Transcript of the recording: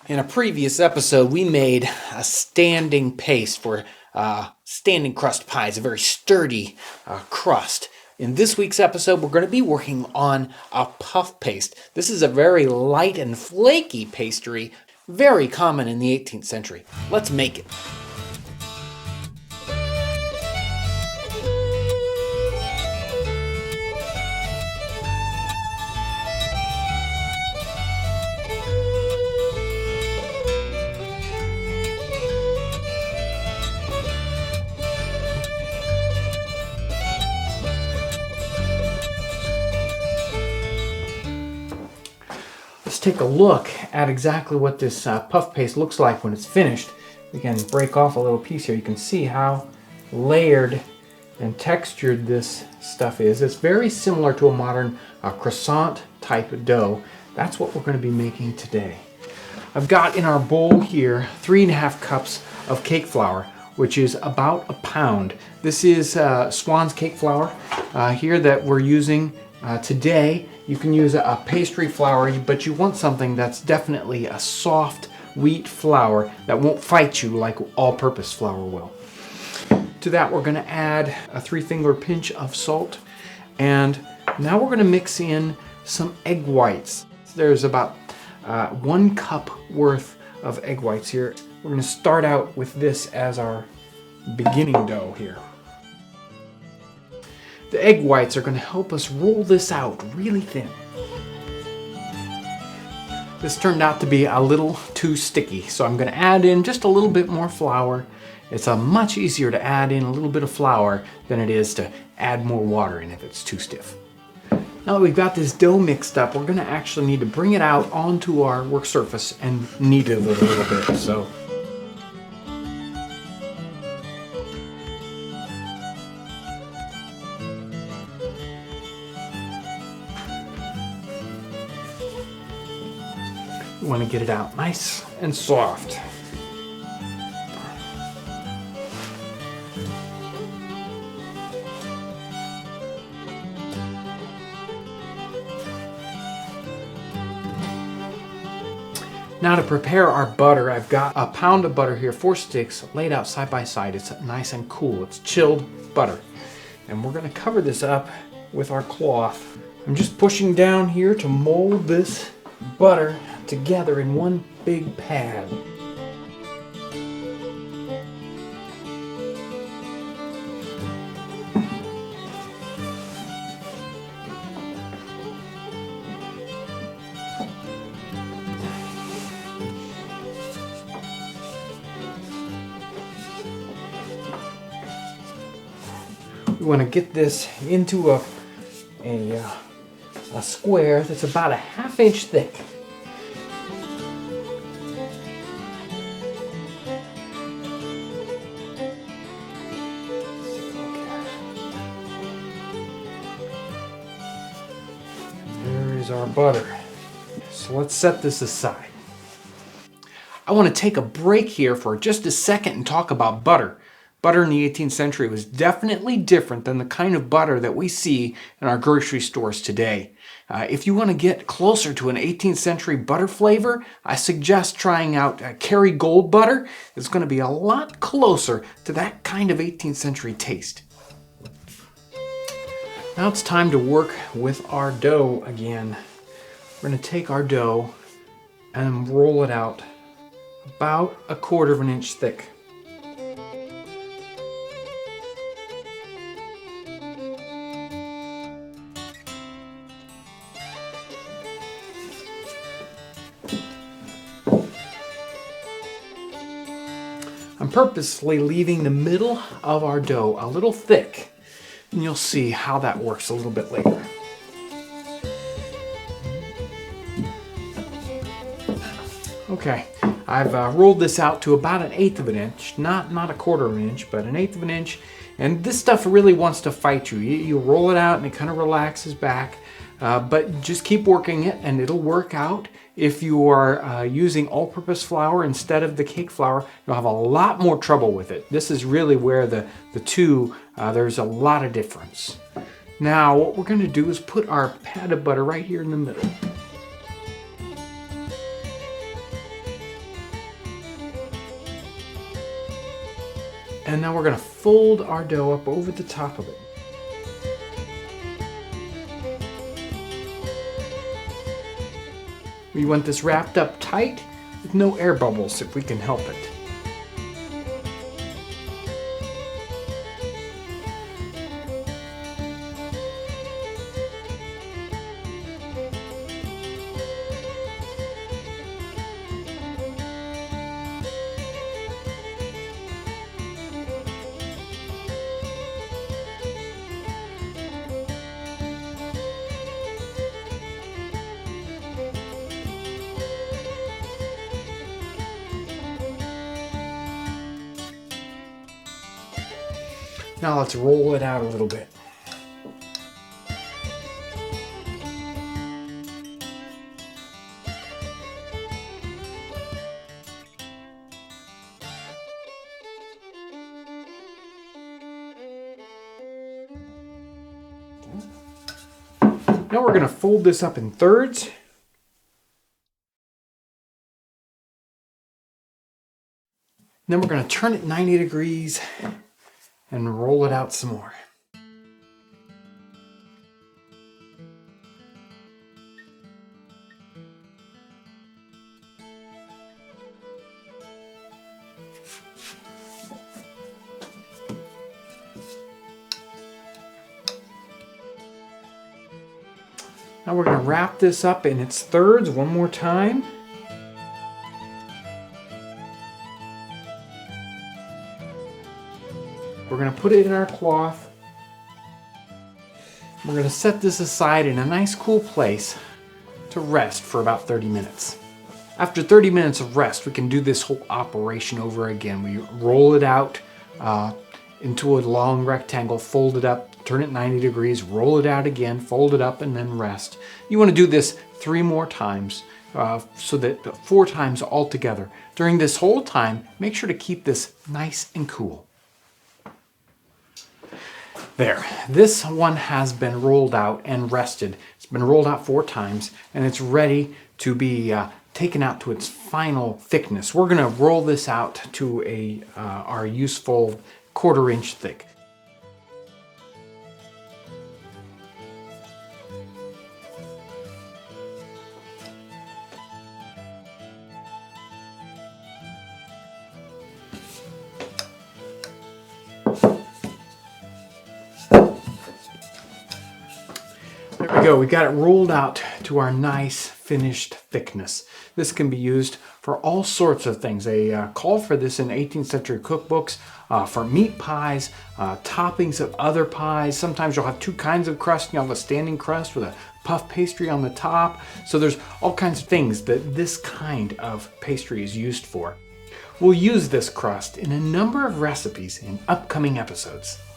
In a previous episode, we made a standing paste for standing crust pies, a very sturdy crust. In this week's episode, we're going to be working on a puff paste. This is a very light and flaky pastry, very common in the 18th century. Let's make it. Let's take a look at exactly what this puff paste looks like when it's finished. We can break off a little piece here. You can see how layered and textured this stuff is. It's very similar to a modern croissant type of dough. That's what we're going to be making today. I've got in our bowl here 3.5 cups of cake flour, which is about a pound. This is Swan's cake flour here that we're using today. You can use a pastry flour, but you want something that's definitely a soft wheat flour that won't fight you like all-purpose flour will. To that, we're going to add a 3-finger pinch of salt, and now we're going to mix in some egg whites. There's about 1 cup worth of egg whites here. We're going to start out with this as our beginning dough here. The egg whites are going to help us roll this out really thin. This turned out to be a little too sticky, so I'm going to add in just a little bit more flour. It's much easier to add in a little bit of flour than it is to add more water in if it's too stiff. Now that we've got this dough mixed up, we're going to actually need to bring it out onto our work surface and knead it a little bit. So we want to get it out nice and soft. Now to prepare our butter, I've got a pound of butter here, 4 sticks laid out side by side. It's nice and cool. It's chilled butter. And we're going to cover this up with our cloth. I'm just pushing down here to mold this butter together in one big pad. We want to get this into a square that's about a 1/2 inch thick. There is our butter. So let's set this aside. I want to take a break here for just a second and talk about butter. Butter in the 18th century was definitely different than the kind of butter that we see in our grocery stores today. If you want to get closer to an 18th century butter flavor, I suggest trying out Kerrygold butter. It's going to be a lot closer to that kind of 18th century taste. Now it's time to work with our dough again. We're going to take our dough and roll it out about 1/4 inch thick. I'm purposely leaving the middle of our dough a little thick, and you'll see how that works a little bit later. Okay, I've rolled this out to about 1/8 inch, not 1/4 inch, but 1/8 inch, and this stuff really wants to fight you. You roll it out and it kind of relaxes back, but just keep working it and it'll work out. If you are using all-purpose flour instead of the cake flour, you'll have a lot more trouble with it. This is really where the two, there's a lot of difference. Now what we're going to do is put our pad of butter right here in the middle. And now we're going to fold our dough up over the top of it. We want this wrapped up tight with no air bubbles if we can help it. Now let's roll it out a little bit. Now we're going to fold this up in thirds. Then we're going to turn it 90 degrees and roll it out some more. Now we're going to wrap this up in its thirds one more time. We're going to put it in our cloth. We're going to set this aside in a nice cool place to rest for about 30 minutes. After 30 minutes of rest, we can do this whole operation over again. We roll it out into a long rectangle, fold it up, turn it 90 degrees, roll it out again, fold it up, and then rest. You want to do this 3 more times, so that 4 times altogether. During this whole time, make sure to keep this nice and cool. There, this one has been rolled out and rested. It's been rolled out 4 times, and it's ready to be taken out to its final thickness. We're going to roll this out to our useful 1/4 inch thick. There we go, we got it rolled out to our nice finished thickness. This can be used for all sorts of things. They call for this in 18th century cookbooks for meat pies, toppings of other pies. Sometimes you'll have 2 kinds of crust. You'll have a standing crust with a puff pastry on the top. So there's all kinds of things that this kind of pastry is used for. We'll use this crust in a number of recipes in upcoming episodes.